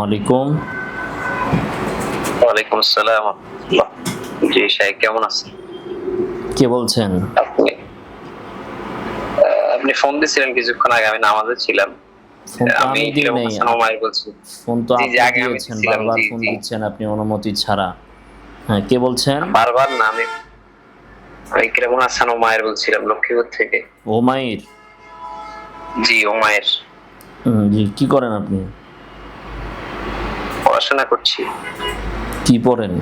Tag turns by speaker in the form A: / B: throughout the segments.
A: আলাইকুম।
B: ওয়ালাইকুম আসসালাম ওয়া রাহমাতুল্লাহ। জি শাইখ কেমন আছেন?
A: কে বলছেন?
B: আপনি আপনি ফোন দিছিলেন কিছুক্ষণ আগে, আমি নামাজে ছিলাম।
A: ফোন তো
B: আমি
A: আমি দিই
B: ইকরামুল
A: নাই।
B: হাসান ওমায়ের বলছি।
A: ফোন তো
B: জি,
A: আপনি
B: আগে আমি
A: দিয়েছেন।
B: দিছিলাম।
A: বারবার
B: জি,
A: ফোন
B: জি।
A: দিচ্ছেন আপনি অনুমতি ছাড়া। হ্যাঁ, কে বলছেন?
B: বারবার না, আমি ইকরামুল হাসান ওমায়ের বলছিলাম লক্ষ্মীপুর থেকে।
A: ওমাইর?
B: জি, ওমায়ের।
A: জি, কি করেন আপনি?
B: পড়াশোনা করছি।
A: কি পড়েন?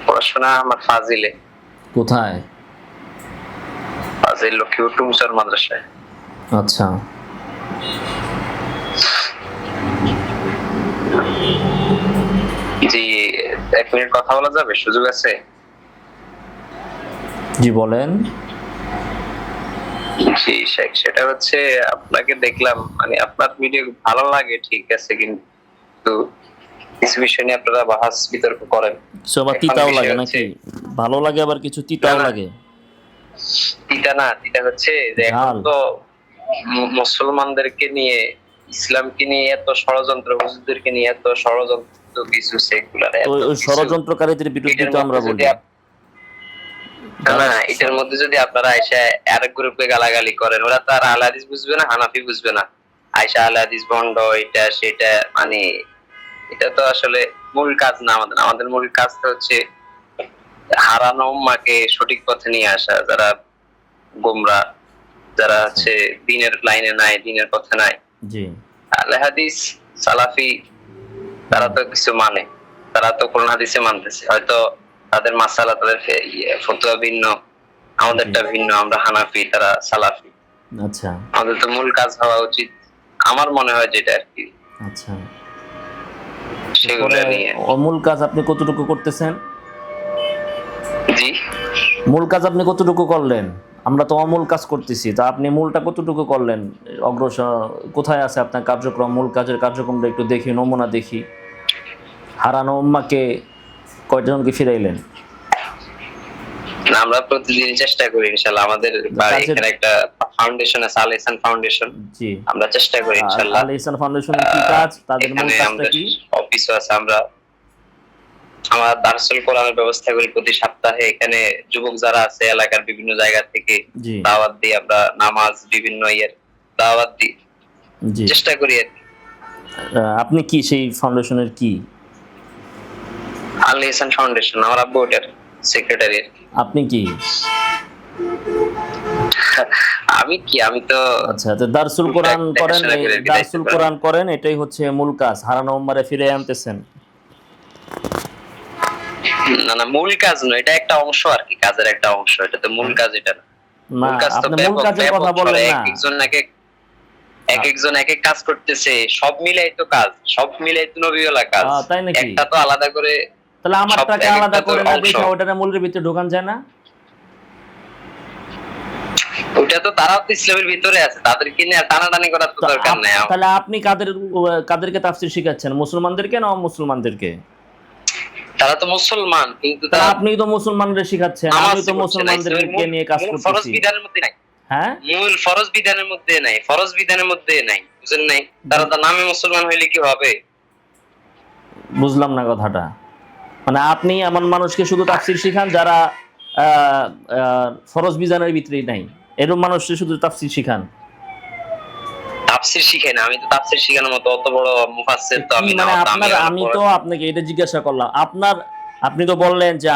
B: পড়াশোনা আমার ফাজিলে।
A: কোথায়?
B: ফাজিল লক্ষ্মীপুর টুমচর মাদ্রাসায়।
A: আচ্ছা।
B: জি, 1 মিনিট কথা বলা যাবে? সুযোগ আছে?
A: জি, বলেন।
B: জি শেখ, সেটা হচ্ছে আপনাকে দেখলাম, মানে আপনার ভিডিও ভালো লাগে ঠিক আছে, কিন্তু কিছু বিষয় নিয়ে আপনারা বাহাস বিতর্ক করেন।
A: কিছু আবার
B: এখন
A: তিতাও
B: বিষয়
A: লাগে
B: হচ্ছে,
A: নাকি? ভালো লাগে আবার কিছু
B: না
A: তিতাও
B: না,
A: লাগে।
B: তিতা না, তিতা হচ্ছে যে এখন
A: ঝাল?
B: তো মুসলমানদেরকে নিয়ে, ইসলামকে নিয়ে এত ষড়যন্ত্র, হুজুরদেরকে নিয়ে এত ষড়যন্ত্র, কিছু সেকুলার
A: তো
B: এত
A: ওই
B: কিছু।
A: ষড়যন্ত্রকারীদের বিরুদ্ধে
B: এটার
A: তো আমরা
B: মধ্যে যদি
A: বলি। যারা
B: না, এটার মধ্যে যদি আপনারা আয়সা আরেক গ্রুপে গালাগালি করেন, ওরা তো আর আহলে হাদিস বুঝবে না, হানাফি বুঝবে না। আয়সা আহলে হাদিস ভণ্ড, এটা সেটা, মানে এটা তো আসলে মূল কাজ না। আমাদের মূল কাজ তো হচ্ছে হারানো উম্মাকে সঠিক পথে নিয়ে আসা, যারা গোমরা, যারা হচ্ছে দিনের লাইনে নাই, দিনের পথে নাই।
A: জি।
B: আহলে হাদিস, সালাফি, তারা তো কিছু মানে, তারা তো কোরআন হাদিসে মানতেছে। হয়তো তাদের মাসালা, তাদের ফতোয়া ভিন্ন, আমাদেরটা ভিন্ন। আমরা হানাফি, তারা সালাফি।
A: আচ্ছা।
B: আমাদের তো মূল কাজ হওয়া উচিত, আমার মনে হয় যেটা আর কি,
A: আচ্ছা।
B: সেগুলো নিয়ে।
A: মূল কাজ আপনি কতটুকু করতেছেন?
B: জি,
A: মূল কাজ আপনি কতটুকু করলেন? আমরা তো অমূল কাজ করতেছি, তা আপনি মূলটা কতটুকু করলেন? অগ্রসর কোথায় আছে আপনার কার্যক্রম? মূল কাজের কার্যক্রমটা একটু দেখি, নমুনা দেখি। হারানো উম্মাকে কয়জনকে ফিরাইলেন?
B: আমরা প্রতিদিন চেষ্টা করি ইনশাল্লাহ। আমাদের
A: কাজের
B: এখানে একটা ফাউন্ডেশন আছে, আল ইহসান ফাউন্ডেশন।
A: জি।
B: আমরা চেষ্টা করি ইনশাল্লাহ।
A: আল ইহসান ফাউন্ডেশনের কি কাজ? তাদের মূল
B: এখানে
A: কাজটা
B: আমাদের
A: কি?
B: অফিসও আছে। আমরা দারসুল কোরআনের ব্যবস্থা করি প্রতি সপ্তাহে। এখানে যুবক যারা আছে এলাকার বিভিন্ন জায়গা থেকে
A: জি।
B: দাওয়াত দিই আমরা, নামাজ, বিভিন্ন দাওয়াত দিই,
A: জি।
B: চেষ্টা করি আর কি।
A: আপনি কি সেই ফাউন্ডেশনের কি?
B: আল ইহসান ফাউন্ডেশন, আমার আব্বু ওটার সেক্রেটারি আর কি।
A: আপনি কি?
B: আমি কি, আমি তো
A: আচ্ছা, তো দারসুল কোরআন করেন, এই দারসুল কোরআন করেন, এটাই হচ্ছে মূল কাজ। হারানো উম্মারে ফিরে আনতেছেন।
B: না না, মূল কাজ নয়, এটা একটা অংশ আর কি, কাজের একটা অংশ। এটা তো মূল কাজ, এটা না।
A: না,
B: মূল কাজ তো
A: আপনি মূল কাজের কথা বললেন না।
B: এক একজন এক এক কাজ করতেছে, সব মিলাই তো কাজ, সব মিলাই তো নবীওয়ালা কাজ।
A: তাই নাকি?
B: একটা তো আলাদা করে,
A: তাহলে আমারটাকে
B: এক
A: আলাদা
B: একটা তো
A: করে না
B: অংশ।
A: দেখে ওটার মূলের ভিতরে ঢোকান যায় না?
B: ওটা তো তারাও তো ইসলামের ভিতরে আছে, তাদেরকে নিয়ে টানাটানি করার তো দরকার নাই।
A: তাহলে আপনি কাদেরকে তাফসীর শিখাচ্ছেন? মুসলমানদেরকে না অমুসলমানদেরকে?
B: তারা তো মুসলমান, কিন্তু
A: তাহলে আপনি তো মুসলমানদের শিখাচ্ছেন, আমি তো মুসলমানদেরকে নিয়ে কাজ
B: মূল ফরজ
A: করতেছি।
B: বিধানের মধ্যে নাই।
A: হ্যাঁ,
B: মূল ফরজ বিধানের মধ্যে নাই, ফরজ বিধানের মধ্যে নাই, বুঝেন নাই? তারা তো নামে মুসলমান হইলে কি হবে?
A: বুঝলাম না কথাটা। মানে আপনি এমন মানুষকে শুধু তাফসীর শিখান যারা ফরজ বিধানের ভিতরেই নাই, এরকম মানুষকে শুধু তাফসীর শিখান।
B: তাফসীর শিখাই না, আমি তো তাফসীর শিখানোর মতো অত বড় মুফাসসির তো আমি না।
A: মানে আমি তো আপনাকে এটা জিজ্ঞাসা করলাম। আপনি তো বললেন যে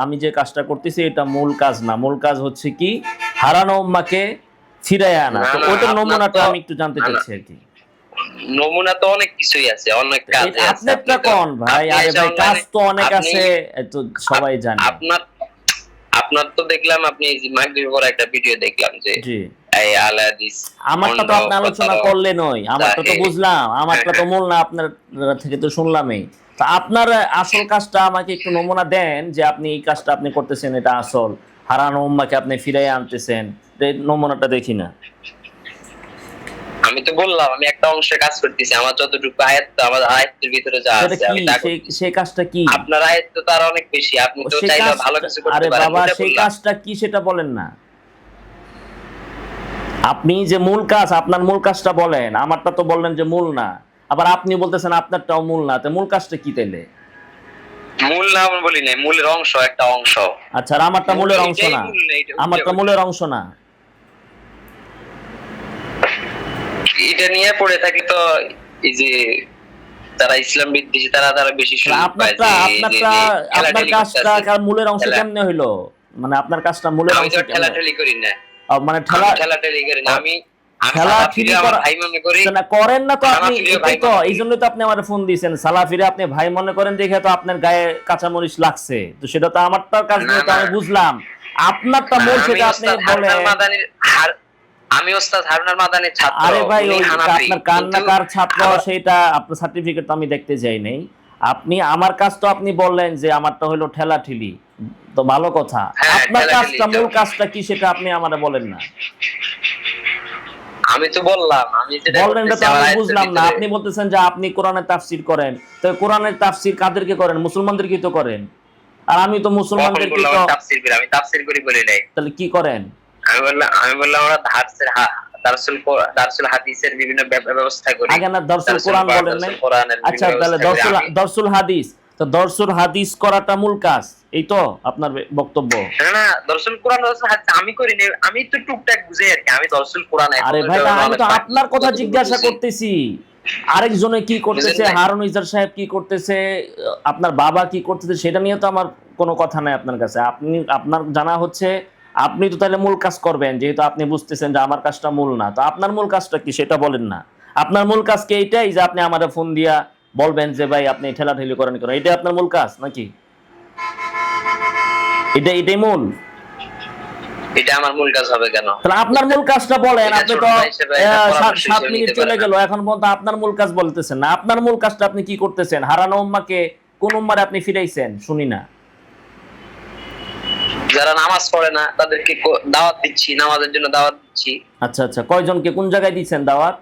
A: আমি যে কাজটা করতেছি এটা মূল কাজ না, মূল কাজ হচ্ছে কি হারানো উম্মাকে ফিরায় আনা। তো ওটার নমুনাটা আমি একটু জানতে চাচ্ছি আর কি।
B: নমুনা তো অনেক কিছুই আছে, অনেক কাজ আছে।
A: আপনারটা কোন ভাই? আরে ভাই, কাজ তো অনেক আছে, তো সবাই জানে।
B: আপনার তো দেখলাম, আপনি মাগরিবের পর একটা ভিডিও দেখলাম যে
A: জি,
B: এই আহলে হাদিস
A: আমারটা তো আপনি আলোচনা করলেন, ওই আমারটা তো বুঝলাম, আমারটা তো মূল না, আপনার থেকে তো শুনলামই। তা আপনার আসল কাজটা আমাকে একটু নমুনা দেন, যে আপনি এই কাজটা আপনি করতেছেন, এটা আসল হারানো উম্মাকে আপনি ফিরাই আনতেছেন, এই নমুনাটা দেখি না।
B: আমি তো বললাম আমি একটা অংশে কাজ করতেছি, আমার যতটুকু আয়াত, আমার আয়াতের ভিতরে যা আছে আমি তা করতেছি।
A: সেই কাজটা কি?
B: আপনার আয়াত তো তার অনেক বেশি, আপনি তো চাইলে ভালো কিছু করতে পারেন।
A: আরে বাবা, সেই কাজটা কি সেটা বলেন না। আপনি যে মূল কাজ, আপনার মূল কাজটা বলেন, আমারটা তো বললেন যে মূল না, আবার আপনি বলতেছেন আপনারটাও মূল না, তো মূল কাজটা কি তাইলে?
B: মূল না আমি বলি নাই, মূলের অংশ, একটা অংশ।
A: আচ্ছা, আর আমারটা
B: মূল
A: মূলের অংশ
B: এটাই
A: না?
B: মূল না, এটা
A: আমারটা মূলের অংশ না?
B: এটা নিয়ে পড়ে থাকি তো এই যে যারা ইসলাম বিদ্বেষী তারা তারা বেশি সুযোগ পায় যে
A: আপনারটা আপনার কাজটা মূলের অংশ কেমনে হইলো? মানে আপনার কাজটা মূলের
B: আমি
A: অংশ
B: তো
A: কেমনে?
B: ঠেলাঠেলি করি না,
A: মানে
B: আমি ঠেলাঠেলি করি না, আমি আমি
A: ঠেলা
B: সালাফিরে
A: ঠিলি
B: আমার
A: করা
B: ভাই মনে করি।
A: না, করেন না তো আপনি,
B: সালাফিরে
A: এটাই
B: ভাই
A: তো,
B: মনে
A: এই
B: করি।
A: জন্যই তো আপনি আমার ফোন দিয়েছেন। সালাফিরে আপনি ভাই মনে করেন দেখে তো আপনার গায়ে কাঁচামরিচ লাগছে, তো সেটা তো আমারটার কাজ
B: না
A: নিয়ে তো
B: না
A: আমি বুঝলাম। আপনারটা
B: না,
A: মূল
B: আমি
A: সেটা আপনি
B: ওস্তাদ
A: বলেন।
B: হারুনার মাদানির আমি ওস্তাদ হারুনার মাদানির ছাত্র,
A: আরে ভাই,
B: উনি
A: ওই
B: হানাফি,
A: আপনার কার না
B: কিন্তু
A: কার ছাত্র
B: আবার
A: সেটা আপনার সার্টিফিকেট তো আমি দেখতে যাই নাই। আপনি আমার কাজ তো আপনি বললেন যে আমারটা হলো ঠেলাঠেলি, তো ভালো কথা।
B: হ্যাঁ
A: আপনার
B: ঠেলাঠেলি
A: কাজটা,
B: তো
A: মূল কাজটা কি সেটা আপনি আমারে বলেন না।
B: আমি তো বললাম, আমি যেটা
A: বললেন
B: করতেছি
A: তো আমি
B: আমার আয়াতের
A: বুঝলাম না।
B: ভিতরে।
A: আপনি বলতেছেন যে আপনি কোরআনের তাফসীর করেন, তো কোরআনের তাফসীর কাদেরকে করেন? মুসলমানদেরকে তো করেন। আর আমি তো
B: কখন
A: মুসলমানদেরকে
B: বললাম
A: তো,
B: আমি তাফসীর করি? আমি তাফসীর করি বলি নাই।
A: তাহলে কি করেন?
B: আমি বললাম আমরা দারসুল হাদিসের বিভিন্ন ব্যবস্থা করি,
A: আগে না দরসুল
B: দারসুল
A: কোরআন
B: পাক,
A: বলেন নাই?
B: দারসুল কোরআনের
A: আচ্ছা,
B: বিভিন্ন
A: তাহলে
B: ব্যবস্থা করি আমি।
A: দরসুল হাদিস, তো দরসুল হাদিস করাটা মূল কাজ, এই তো আপনার বক্তব্য?
B: না না, দরসুল কোরআন দারসুল হাদিস আমি করি না, আমি তো টুকটাক বুঝি আর কি। আমি দরসুল কোরআন এখন
A: আরে ভাই, আমি তো আপনার কথা জিজ্ঞাসা করতেছি। আরেকজনে কি করতেছে, হারুন ইজার সাহেব কি করতেছে, আপনার বাবা কি করতেছে, সেটা নিয়ে তো আমার কোনো কথা নাই আপনার কাছে। আপনার জানা হচ্ছে আপনি তো তাহলে মূল কাজ করবেন, যেহেতু আপনি বুঝতেছেন যে আমার কাজটা মূল না, তো আপনার মূল কাজটা কি সেটা বলেন না। আপনার মূল কাজ কি এইটাই যে আপনি আমার ফোন দিয়া বলবেন যে ভাই আপনি ঠেলাঠেলি করেন কেন? এটাই আপনার মূল কাজ নাকি? এটাই মূল?
B: এটা আমার মূল কাজ হবে কেন?
A: তাহলে আপনার মূল কাজটা বলেন। আপনি তো 7 মিনিট
B: নিতে
A: চলে
B: পারেন।
A: গেল, এখন পর্যন্ত আপনার মূল কাজ বলতেছেন না। আপনার মূল কাজটা আপনি কি করতেছেন? হারানো উম্মাকে কোন উম্মারে আপনি ফিরাইছেন শুনি না।
B: যারা নামাজ পড়ে না তাদেরকে দাওয়াত দিচ্ছি, নামাজের জন্য দাওয়াত দিচ্ছি।
A: আচ্ছা আচ্ছা, কয়জনকে কোন জায়গায় দিচ্ছেন দাওয়াত?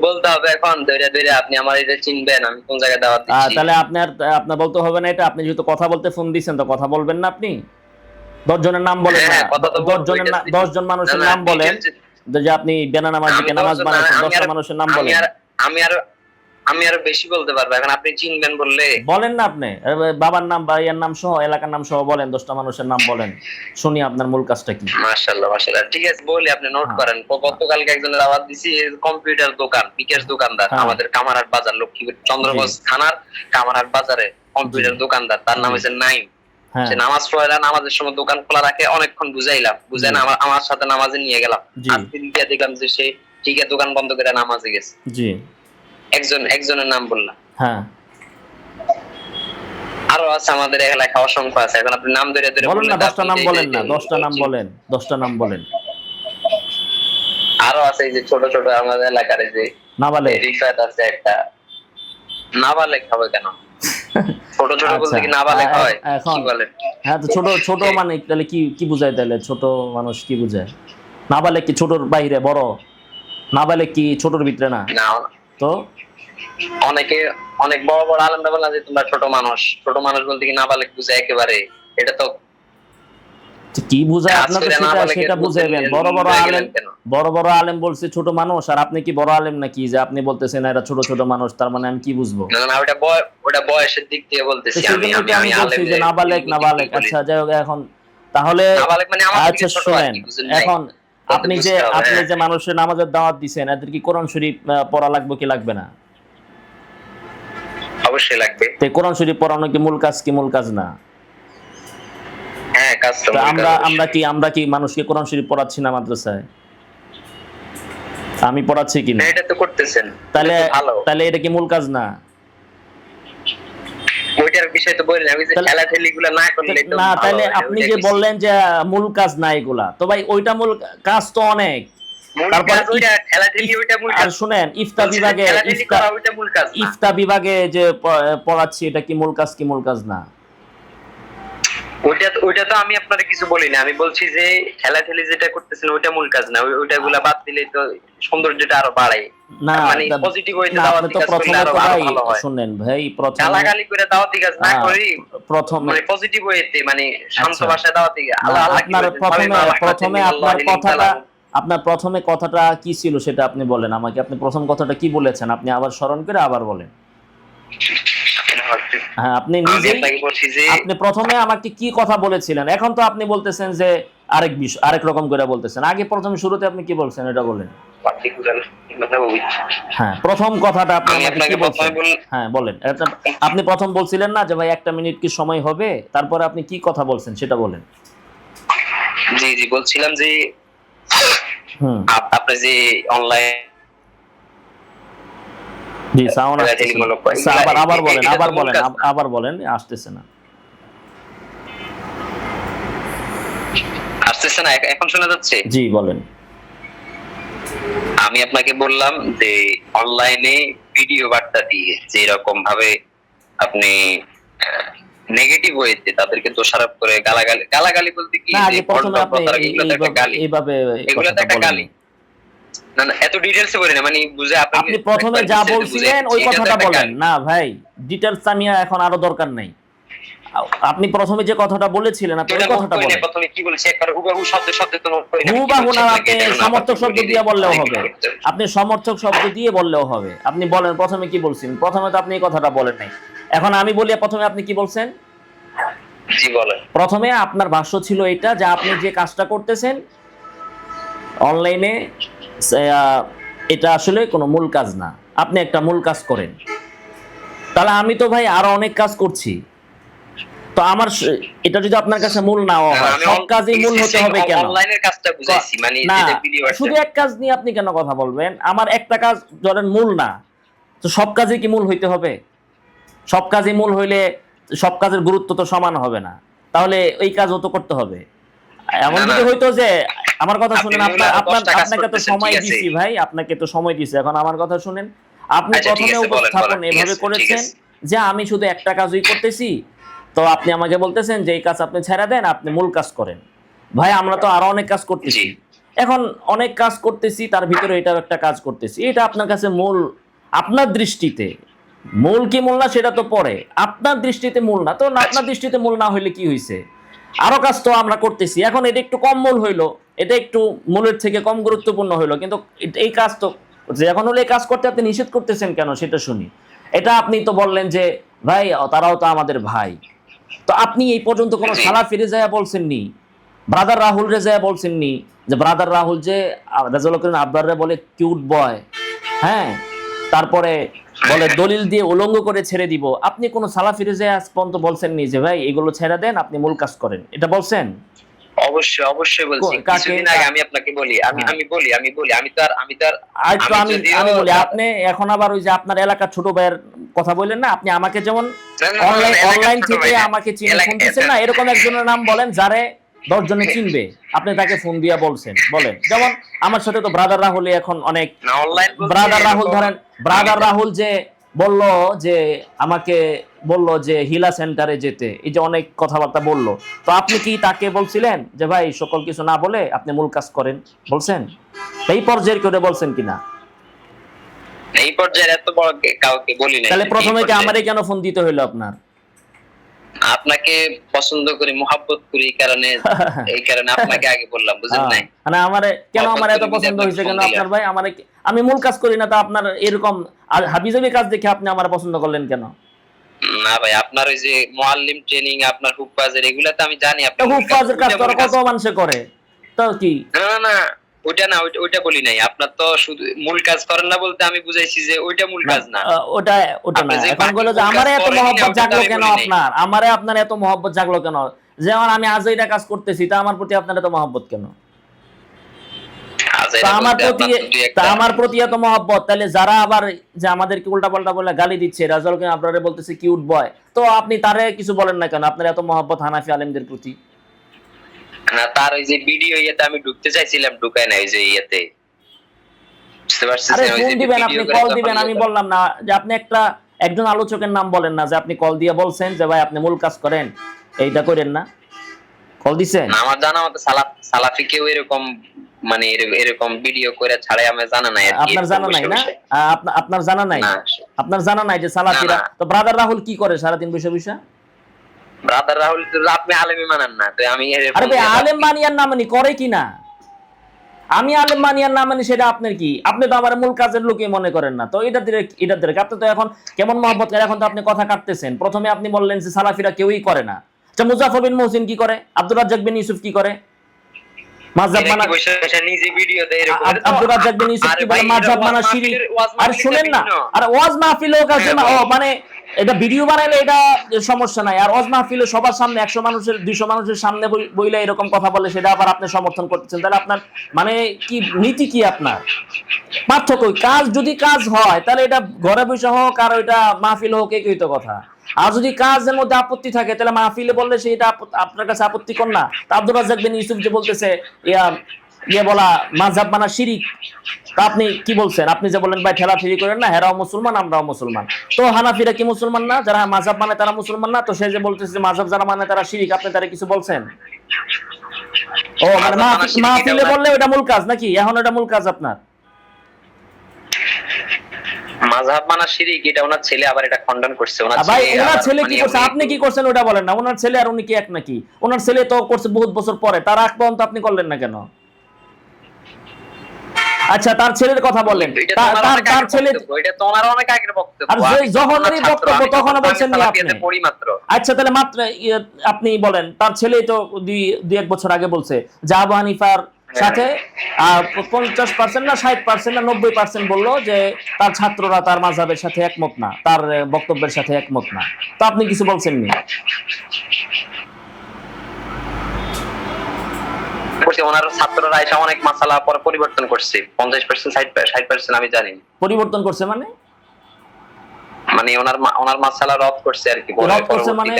B: বলতে হবে এখন ধরে ধরে, আপনি আমার এটা চিনবেন আমি কোন জায়গায় দাওয়াত দিচ্ছি?
A: তাহলে আপনার বলতে হবে না এটা? আপনি যেহেতু কথা বলতে ফোন দিচ্ছেন, তো কথা বলবেন না আপনি? 10 জনের নাম বলেন না।
B: হ্যাঁ, কথা তো
A: 10 জন মানুষের নাম বলেন, যে আপনি বেনা নামাজিকে নামাজ বানাচ্ছেন, 10টা মানুষের নাম বলেন।
B: আমি আর আমি আরো বেশি বলতে পারবো, এখন আপনি চিনবেন বললে।
A: বলেন না আপনি, বাবার নাম, ভাইয়ের নাম সহ, এলাকার নাম সহ বলেন, 10টা মানুষের নাম বলেন, শুনি আপনার মূল কাজটা কি।
B: মাশাআল্লাহ মাশাআল্লাহ, ঠিক আছে বলি, আপনি নোট করেন। গতকালকে একজনের দাওয়াত দিছি, কম্পিউটার দোকান, বিকাশ দোকানদার, আমাদের কামারহাট বাজার, লক্ষ্মীপুর চন্দ্রগঞ্জ থানার কামারহাট বাজারে কম্পিউটার দোকানদার, তার নাম হচ্ছে নাইম। সে নামাজ পড়ে না, নামাজের সময় দোকান খোলা রাখে, অনেকক্ষণ বুঝাইলাম, বুঝাই না আমার সাথে নামাজে নিয়ে গেলাম। আজকে দিয়ে দেখলাম যে সে ঠিক আছে দোকান বন্ধ করে নামাজে গেছে। জি, একজনের নাম বললাম। হ্যাঁ, আরো আছে আমাদের এলাকা অসংখ্য আছে, এখন আপনি নাম ধরে ধরে
A: বলেন না। 10টা নাম বলেন না, 10টা নাম বলেন, 10টা নাম বলেন।
B: আরো আছে এই যে ছোট ছোট আমাদের এলাকার, এই যে নাবালেক রিফাত আছে একটা। নাবালেক হবে কেন? ছোট ছোট বলতে কি নাবালেক হয়? কি বলেন?
A: হ্যাঁ, তো ছোট মানে তাহলে কি বুঝায়? তাহলে ছোট মানুষ কি বুঝায়? নাবালেক কি ছোটর বাইরে বড়? নাবালেক কি ছোটর ভিতরে না?
B: না,
A: তো
B: অনেক বড় বড় আলেমরা বলে যে তোমরা ছোট মানুষ। ছোট মানুষ বলতে কি নাবালেক বুঝায় একেবারে? এটা তো
A: কি বুঝায় আপনার, সেটা বুঝাইবেন। বড় বড় আলেম বলছে ছোট মানুষ, আর আপনি কি বড় আলেম নাকি যে আপনি বলতেছেন এরা ছোট ছোট মানুষ? তার মানে আমি কি বুঝবো?
B: না, ওটা বয়সের দিক দিয়ে বলতেছি আমি
A: বলছি যে নাবালেক। আচ্ছা, যাই হোক, এখন তাহলে আচ্ছা শুনেন, এখন আপনি যে মানুষের নামাজের দাওয়াত দিচ্ছেন, এদের কি কোরআন শরীফ পড়া লাগবে কি লাগবে না?
B: অবশ্যই লাগবে।
A: তো কোরআন শরীফ পড়ানো কি মূল কাজ কি মূল কাজ না?
B: হ্যাঁ, কাজ তো।
A: আমরা কি মানুষকে কোরআন শরীফ পড়াচ্ছি না মাদ্রাসায়? আমি পড়াচ্ছি কি না?
B: এটা তো করতেছেন।
A: তাহলে এটা কি মূল কাজ না?
B: ওইটার বিষয় তো বলি না, আমি যে খেলাধুলিগুলো না করলে তো
A: না। তাহলে আপনি যে বললেন যে মূল কাজ না এগুলা, তো ভাই ওইটা মূল কাজ তো অনেক। তারপর আর শুনেন, ইফতা বিভাগে যে পড়াচ্ছি, এটা কি মূল কাজ কি মূল কাজ না?
B: ওইটা তো আমি আপনার কিছু বলি না, আমি বলছি যে খেলাখেলি যেটা করতেছেন ওইটা মূল কাজ না, ওইটাগুলা বাদ দিলে তো সৌন্দর্যটা আরো বাড়ে।
A: না
B: মানে পজিটিভ ওয়েতে
A: না, আপনি
B: দাওয়াতি
A: তো
B: কাজ করলে
A: প্রথমে
B: আরো
A: তো
B: আরো
A: ভাই
B: ভালো হয়।
A: শুনেন ভাই, প্রথমে
B: গালাগালি করে দাওয়াতি কাজ না করি,
A: প্রথমে
B: মানে পজিটিভ ওয়েতে, মানে শান্ত
A: আচ্ছা।
B: ভাষায় দাওয়াতি
A: না,
B: আল্লাহ আল্লাহ কি
A: আপনার
B: বলেছেন,
A: প্রথমে
B: ফাবিমা রাহমাতিন
A: প্রথমে আপনার
B: মিনাল্লাহি লিনতা
A: কথাটা,
B: লাহুম।
A: আপনার প্রথমে কথাটা কি ছিল সেটা আপনি বলেন আমাকে। আপনি প্রথম কথাটা কি বলেছেন আপনি আবার স্মরণ করে আবার বলেন। হ্যাঁ, আপনি
B: আমি
A: নিজেই,
B: আপনাকে বলছি যে
A: আপনি প্রথমে আমাকে কি কথা বলেছিলেন, এখন তো আপনি বলতেছেন যে আরেক বিষয়, আরেক রকম করে বলতেছেন। আগে প্রথমে শুরুতে আপনি কি বলছেন এটা বলেন। হ্যাঁ, প্রথম কথাটা আপনি
B: আমি
A: আমাকে কি
B: আপনাকে
A: বলছেন?
B: প্রথমে
A: হ্যাঁ বলেন। আপনি প্রথম বলছিলেন না যে ভাই 1 মিনিট কি সময় হবে, তারপরে আপনি কি কথা বলছেন সেটা বলেন।
B: জি জি বলছিলাম যে
A: হুম,
B: আপনি যে অনলাইন
A: জি সাউন্ড আসতেছে না। আচ্ছা, আবার বলেন, আবার বলেন, আসতেছে না।
B: আসতেছে না, এখন শোনা যাচ্ছে?
A: জি বলেন।
B: আমি আপনাকে বললাম যে অনলাইনে ভিডিও বার্তা দিয়ে যে রকম ভাবে আপনি নেগেটিভ ওয়েতে তাদেরকে দোষারোপ করে গালাগালি, গালাগালি বলতে কি
A: না,
B: যে
A: আগে
B: ভণ্ড
A: প্রথমে আপনি
B: প্রতারক, এগুলো তো একটা গালি,
A: এইভাবে
B: এগুলো তো
A: কথাটা
B: একটা
A: বলেন।
B: গালি। না না, এত ডিটেইলসে বলি না, মানে বুঝে
A: আপনি প্রথমে যা বলছিলেন ওই কথাটা বলেন না ভাই, ডিটেইলস আমি এখন আরো দরকার নাই। আপনি প্রথমে যে কথাটা বলেছিলেন আপনি ওই কথাটা বলেন।
B: প্রথমে কি বলেছি একবার হুবহু শব্দ শব্দ তো নোট করে
A: হুবহু না, আপনি সমর্থক শব্দ দিয়ে বললেও হবে, আপনি সমর্থক শব্দ দিয়ে বললেও হবে। আপনি বলেন প্রথমে কি বলছেন। প্রথমে তো আপনি এই কথাটা বলেন নাই, এখন আমি বলি প্রথমে আপনি কি বলছেন।
B: জি বলেন।
A: প্রথমে আপনার ভাষ্য ছিল এটা যে আপনি যে কাজটা করতেছেন অনলাইনে, এটা আসলে কোনো মূল কাজ না, আপনি একটা মূল কাজ করেন। তাহলে আমি তো ভাই আরো অনেক কাজ করছি, তো আমার এটা যদি আপনার কাছে মূল না হয়, সব কাজই মূল হতে হবে কেন?
B: অনলাইনের কাজটা বুঝাইছি, মানে
A: না,
B: যেটা ভিডিও আছে
A: শুধু এক কাজ নিয়ে আপনি কেন কথা বলবেন? আমার একটা কাজ ধরেন মূল না, তো সব কাজে কি মূল হইতে হবে? সব কাজই মূল হইলে সব কাজের গুরুত্ব তো সমান হবে না, তাহলে এই কাজও তো করতে হবে। এমন যদি হইতো যে, আমার কথা শুনেন, আপনাকে তো সময় দিছি ভাই, আপনাকে তো সময় দিছি, এখন আমার কথা শুনেন। আপনি প্রথমে উপস্থাপন এভাবে করেছেন যে আমি শুধু একটা কাজই করতেছি, তো আপনি আমাকে বলতেছেন যে এই কাজ আপনি ছেড়ে দেন, আপনি মূল কাজ করেন। ভাই আমরা তো আরো অনেক কাজ করতেছি, এখন অনেক কাজ করতেছি, তার ভিতরে এটাও একটা কাজ করতেছি, এটা আপনার কাছে মূল, আপনার দৃষ্টিতে মূল কি মূল না সেটা তো পরে, আপনার দৃষ্টিতে মূল না, তো আপনার দৃষ্টিতে মূল না হইলে কি হইছে? আরো কাজ তো আমরা করতেছি, এখন এটা একটু কম মূল হইলো, এটা একটু মূলের থেকে কম গুরুত্বপূর্ণ হইলো, কিন্তু এই কাজ তো যে এখন হলো, এই কাজ করতে আপনি নিষেধ করতেছেন কেন সেটা শুনি। এটা আপনি তো বললেন যে ভাই তারাও তো আমাদের ভাই, তো আপনি এই পর্যন্ত কোনো সালা ফিরে যায় বলছেননি, ব্রাদার রাহুল রে যায় বলছেননি যে ব্রাদার রাহুল যে রাজাউল করিম আব্বাররে বলে কিউট বয়, হ্যাঁ, তারপরে বলে দলিল দিয়ে উলঙ্গ করে ছেড়ে দিব, আপনি কোনো সালাফিরে যায় আজ পর্যন্ত বলছেননি যে ভাই এগুলো ছেড়ে দেন, আপনি মূল কাজ করেন, এটা বলছেন?
B: অবশ্যই অবশ্যই বলছি। কিছুদিন আগে আমি আপনাকে বলি, আমি বলি আমি তো আর
A: আমি বলি, আপনি এখন আবার ওই যে আপনার এলাকার ছোট ভাইয়ের কথা বললেন না, আপনি আমাকে যেমন অনলাইন থেকে আমাকে চিনে ফোন দিচ্ছেন না, এরকম একজনের নাম বলেন যারে 10 জনে চিনবে, আপনি তাকে ফোন দিয়া বলছেন, বলেন। যেমন আমার সাথে তো ব্রাদার রাহুল এখন অনেক, ব্রাদার রাহুল ধরেন, ব্রাদার রাহুল যে বলল যে আমাকে বলল যে হিলা সেন্টারে যেতে, এই যে অনেক কথাবার্তা বলল, তো আপনি কি তাকে বলছিলেন যে ভাই সকল কিছু না বলে আপনি মূল কাজ করেন, বলছেন? এই পর্যায়ের করে বলছেন কিনা?
B: এই পর্যায়ে এত বড় কাউকে বলি না।
A: তাহলে প্রথমে কি আমারই কেন ফোন দিতে হইলো আপনার?
B: আপনাকে পছন্দ করি, মহব্বত করি, এই কারণে আপনাকে আগে বললাম, বুঝেন নাই?
A: মানে আমারে কেন, আমার এত পছন্দ হইছে কেন আপনার ভাই? আমারে আমি মূল কাজ করি না, তো আপনার এরকম হাবিজাবি কাজ দেখে আপনি আমার পছন্দ করলেন কেন?
B: না ভাই, আপনার ওই যে মুআল্লিম ট্রেনিং, আপনার হুফাজের, এগুলা তো আমি জানি। আপনি
A: হুফাজের কাজ তো কত মানুষে করে, তো কি?
B: না না, ওইটা না, ওইটা বলি নাই। আপনার তো শুধু মূল কাজ করেন না বলতে আমি বুঝাইছি যে ওইটা মূল কাজ না,
A: ওটা না। এখন বলে যে আমারে এত মহব্বত জাগলো কেন আপনার, আমারে আপনার এত মহব্বত জাগলো কেন? যেমন আমি আজ এইটা কাজ করতেছি, তা আমার প্রতি আপনার এত মহব্বত কেন? আমার প্রতি এত মহব্বত, তাহলে যারা আবার যে আমাদেরকে উল্টাপাল্টা বলে গালি দিচ্ছে, রাজাউলকে আপনারা বলতেছে কিউট বয়, তো আপনি তারে কিছু বলেন না কেন? আপনার এত মহব্বত হানাফি আলেমদের প্রতি।
B: না, তার ওই যে ভিডিও ইয়েতে আমি ঢুকতে চাইছিলাম, ঢুকায় না, ওই যে ইয়েতে, বুঝতে পারছেন?
A: আরে ফোন দিবেন, আপনি কল দিবেন, আমি বললাম না যে আপনি একজন আলোচকের নাম বলেন না যে আপনি কল দিয়ে বলছেন যে ভাই আপনি মূল কাজ করেন, এইটা করেন না। কল দিছেন?
B: না, আমার জানা মতে সালাফি কেউ এরকম মানে এরকম ভিডিও করে ছাড়ে আমার জানা নাই আর কি।
A: আপনার জানা নাই না? আপনার জানা নাই?
B: না
A: আপনার জানা নাই যে সালাফিরা? তো ব্রাদার রাহুল কি করে সারাদিন বসে বসে?
B: ব্রাদার রাহুল তো আপনি আলেমই মানেন না, তো আমি
A: আরে ভাই, আলেম মানিয়ার না মানি করে কি না? আমি আলেম মানিয়ার না মানি সেটা আপনার কি? আপনি তো আমার মূল কাজের লোকই মনে করেন না, তো এটা দিয়ে আপনি তো এখন কেমন মহব্বত করে, এখন তো আপনি কথা কাটতেছেন। প্রথমে আপনি বললেন যে সালাফিরা কেউই করে না। আচ্ছা, মুজাফর বিন মুহসিন কি করে? আব্দুর রাজ্জাক বিন ইউসুফ কি করে? মাযহাব মানা
B: নিজে ভিডিও দেয় এরকম।
A: আব্দুর রাজ্জাক বিন ইউসুফ কি বলে? মাযহাব মানা শিরক। আর শুনেন না, আর ওয়াজ মাহফিলও কাছে ও মানে এটা ভিডিও বানাইলে এটা সমস্যা নাই, আর ওয়াজ মাহফিলে সবার সামনে 100 মানুষের 200 মানুষের সামনে বইলে এরকম কথা বলে সেটা আবার আপনি সমর্থন করতেছেন, তাহলে আপনার মানে কি নীতি কি আপনার? পার্থক্য কাজ, যদি কাজ হয় তাহলে এটা ঘরে বসে হোক আর ওইটা মাহফিল হোক একই তো কথা। আর যদি কাজের মধ্যে আপত্তি থাকে তাহলে মাহফিলে বললে সেটা আপনার কাছে আপত্তিকর না? তা আব্দুর রাজ্জাক বিন ইউসুফ যে বলতেছে বলা মাযহাব মানা শিরিক, তা আপনি কি বলছেন? আপনি যে বলেন ভাই ঠেলাঠেলি করেন না, হেরাও মুসলমান আমরাও মুসলমান, তো হানাফিরা কি মুসলমান না? যারা মাযহাব মানে তারা মুসলমান না? তো সে যে বলতেছে মাযহাব যারা মানে তারা শিরিক, আপনি তারা কিছু বলছেন? ও মানে মাহফিলে বললে ওটা মূল কাজ নাকি? এখন ওটা মূল কাজ আপনার?
B: মাযহাব মানা শিরিক, এটা ওনার ছেলে আবার এটা খণ্ডন করছে।
A: ভাই ওনার ছেলে কি করছে, আপনি কি করছেন ওটা বলেন না। ওনার ছেলে আর উনি কি এক নাকি? ওনার ছেলে তো করছে বহুত বছর পরে, তার আগ পর্যন্ত আপনি করলেন না কেন? আচ্ছা, তার ছেলের কথা বলেন। তার ছেলে
B: এটা তো ওনার অনেক আগের বক্তব্য,
A: আর যখনই বক্তব্য তখন বলছেন না আপনি।
B: পড়ি মাত্র।
A: আচ্ছা, তাহলে মাত্র আপনি বলেন, তার ছেলেই তো দুই এক বছর আগে বলছে যে আবু হানিফার সাথে 50% না 60% না 90% বললো যে তার ছাত্ররা তার মাযহাবের সাথে একমত না, তার বক্তব্যের সাথে একমত না। তো আপনি কিছু বলছেননি?
B: ওনার ছাত্ররা এসে অনেক মাসালা পরে পরিবর্তন করছে, 50% 60% আমি জানি।
A: পরিবর্তন করছে মানে
B: ওনার মাসালা রদ করছে আর কি।
A: রদ করছে মানে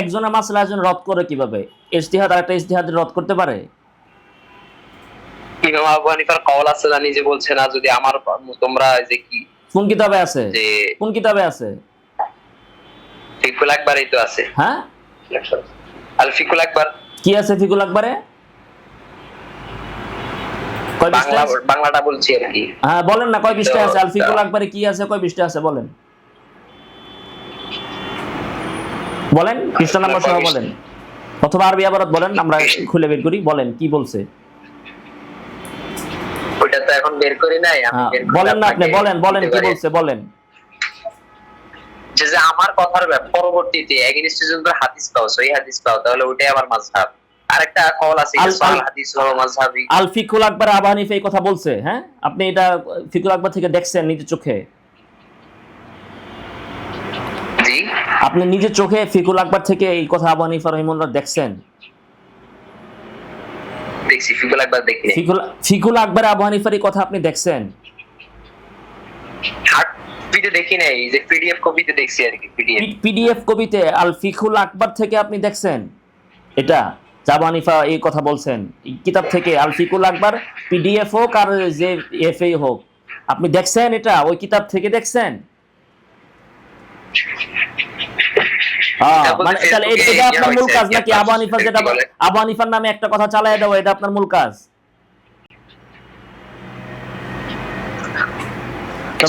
A: একজনের মাসলা একজন রদ করে কিভাবে? ইজতিহাদ আর একটা ইজতিহাদ রদ করতে পারে?
B: ইমাম আবু হানিফার কওল আছে না, নিজে বলছে না যদি আমার তোমরা যে কি
A: কোন কিতাবে আছে? কোন কিতাবে আছে?
B: ফিকুল আকবরেই তো আছে।
A: হ্যাঁ,
B: আল ফিকুল আকবর।
A: কি আছে ফিকুল আকবরে?
B: বাংলাটা বলছি আর কি।
A: হ্যাঁ বলেন না, কয় পৃষ্ঠা আছে আল ফিকুল আকবরে? কি আছে, কয় পৃষ্ঠা আছে বলেন, বলেন পৃষ্ঠা নাম্বার সহ বলেন, অথবা আরবি ইবারত বলেন, আমরা খুলে বের করি। বলেন কি বলছে?
B: ওটা তো এখন বের করি নাই আমি।
A: বলেন না আপনি, বলেন কি বলছে বলেন।
B: যে আমার কথার পরবর্তীতে এগেইনস্ট যদি হাদিস পাও, সহিহ হাদিস পাও, তাহলে ওটাই আমার মাযহাব। আরেকটা কল আছে যে সহিহ হাদিস ও মাযহাবি।
A: আল ফিকুল আকবর আবু হানিফা এই কথা বলছে? হ্যাঁ, আপনি এটা ফিকুল আকবর থেকে দেখছেন নিজের চোখে?
B: জি,
A: আপনি নিজের চোখে ফিকুল আকবর থেকে এই কথা আবু হানিফা রাহিমাহুল্লাহ দেখছেন?
B: দেখছি, ফিকুল আকবর দেখি।
A: ফিকুল আকবর আবু হানিফার এই কথা আপনি দেখছেন?
B: হার্ড কপিতে দেখি নাই, যে পিডিএফ কপিতে দেখছি আর কি।
A: পিডিএফ কপিতে আল ফিকুল আকবর থেকে আপনি দেখছেন এটা আবু হানিফা এই কথা বলছেন? কিতাব থেকে আল ফিকুল আকবর পিডিএফ হোক আর যে এফএ হোক, আপনি দেখছেন এটা? ওই কিতাব থেকে দেখছেন? মানে তাহলে এটা আপনার মূল কাজ নাকি? আবু হানিফা যেটা আবু হানিফার নামে একটা কথা চালায় দেওয়া, এটা আপনার মূল কাজ?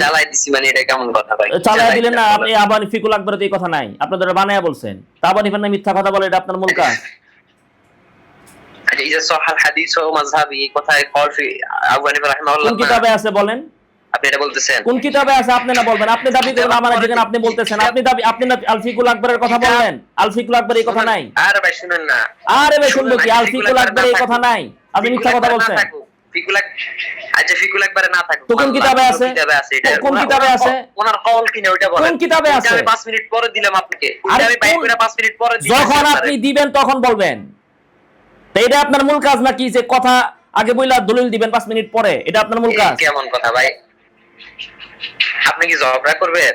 B: চালাই দিছি মানে এটা কেমন কথা ভাই?
A: চালায় দিলেন না আপনি। আবু হানিফা ফিকুল আকবরে এই কথা নাই, আপনাদের বানায়া বলছেন। তা আবু হানিফার নামে মিথ্যা কথা বলে, এটা আপনার মূল কাজ?
B: আচ্ছা, এই যে সহিহ হাদিস ও মাযহাবি এই কথায় কল আবু হানিফা রাহিমাহুল্লাহ
A: কোন কিতাবে আছে বলেন?
B: আপনি এটা বলতেছেন?
A: কোন কিতাবে আছে? আপনি না বলবেন, আপনি দাবি করেন আমার যেখানে আপনি বলতেছেন, আপনি না আল ফিকুল আকবরের কথা বললেন? আল ফিকুল আকবর এই কথা নাই।
B: আরে ভাই শুনেন না।
A: আরে ভাই শুনবো কি? আল ফিকুল আকবর এই কথা নাই, আপনি মিথ্যা কথা বলছেন।
B: আচ্ছা, ফিকুল আকবরে না থাকুক,
A: তো কোন কিতাবে আছে? কোন কিতাবে আছে?
B: ওনার কল কিনে ওইটা বলেন।
A: কোন কিতাবে আছে?
B: আমি 5 মিনিট পরে দিলাম আপনাকে। আমি বাইক করে 5 মিনিট পরে দিলাম।
A: যখন আপনি দিবেন তখন বলবেন। তো এটা আপনার মূল কাজ নাকি যে কথা আগে বইলা দলিল দিবেন 5 মিনিট পরে? এটা আপনার মূল কাজ?
B: কেমন কথা ভাই? আপনি কি ঝগড়া করবেন?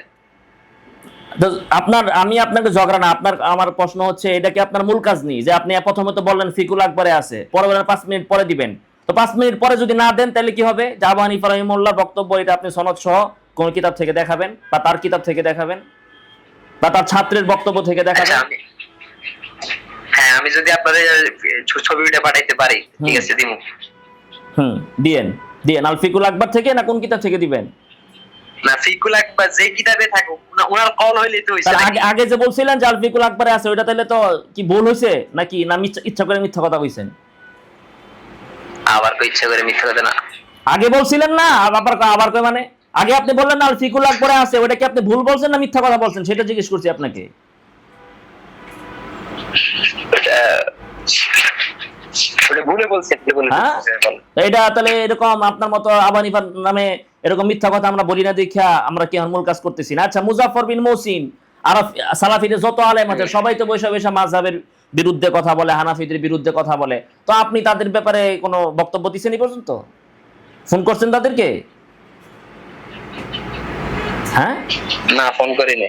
A: আমি আপনাকে ঝগড়া না, আমার প্রশ্ন হচ্ছে এটা কি আপনার মূল কাজ নেই যে আপনি প্রথমে তো বললেন ফিকুল আকবরে আছে, পরে বলেন 5 মিনিট পরে দিবেন। তো 5 মিনিট পরে যদি না দেন তাহলে কি হবে? যে আবু হানিফা রাহিমাহুল্লাহর বক্তব্য এটা আপনি সনদ সহ কোন কিতাব থেকে দেখাবেন, বা তার কিতাব থেকে দেখাবেন, বা তার ছাত্রের বক্তব্য থেকে দেখাবেন।
B: হ্যাঁ, আমি যদি আপনাদের ছবিটা পাঠাইতে পারি, ঠিক আছে, দিমু।
A: দিয়েন দিয়েন। আল ফিকুল আকবর থেকে না কোন কিতাব থেকে দিবেন?
B: না, ফিকুল আকবর যে কিতাবে থাকুক, ওনার কল হইলে তো হইছে।
A: আগে আগে যে বলছিলেন যে আল ফিকুল আকবরে আছে, ওইটা তাহলে তো কি ভুল হয়েছে নাকি না ইচ্ছা করে মিথ্যা কথা কইছেন?
B: আবার কই ইচ্ছা করে মিথ্যা কথা না।
A: আগে বলছিলেন না, আবার কই মানে? আগে আপনি বললেন না আল ফিকুল আকবরে আছে, ওটা কি আপনি ভুল বলছেন না মিথ্যা কথা বলছেন সেটা জিজ্ঞেস করছি আপনাকে।
B: ওটা ভুলে বলছি,
A: হ্যাঁ, এটা তাহলে এরকম আপনার মতো আবানিফার নামে এরকম মিথ্যা কথা আমরা বলি না দেখা আমরা কি মূল কাজ করতেছি না? আচ্ছা, মুজাফফর বিন মহসিন আর সালাফিদের যত আলেম আছে সবাই তো বৈশা বৈশা মাযহাবের বিরুদ্ধে কথা বলে, হানাফিদের বিরুদ্ধে কথা বলে, তো আপনি তাদের ব্যাপারে কোনো বক্তব্য দিচ্ছেন এই পর্যন্ত? ফোন করছেন তাদেরকে? হ্যাঁ,
B: না, ফোন করিনি।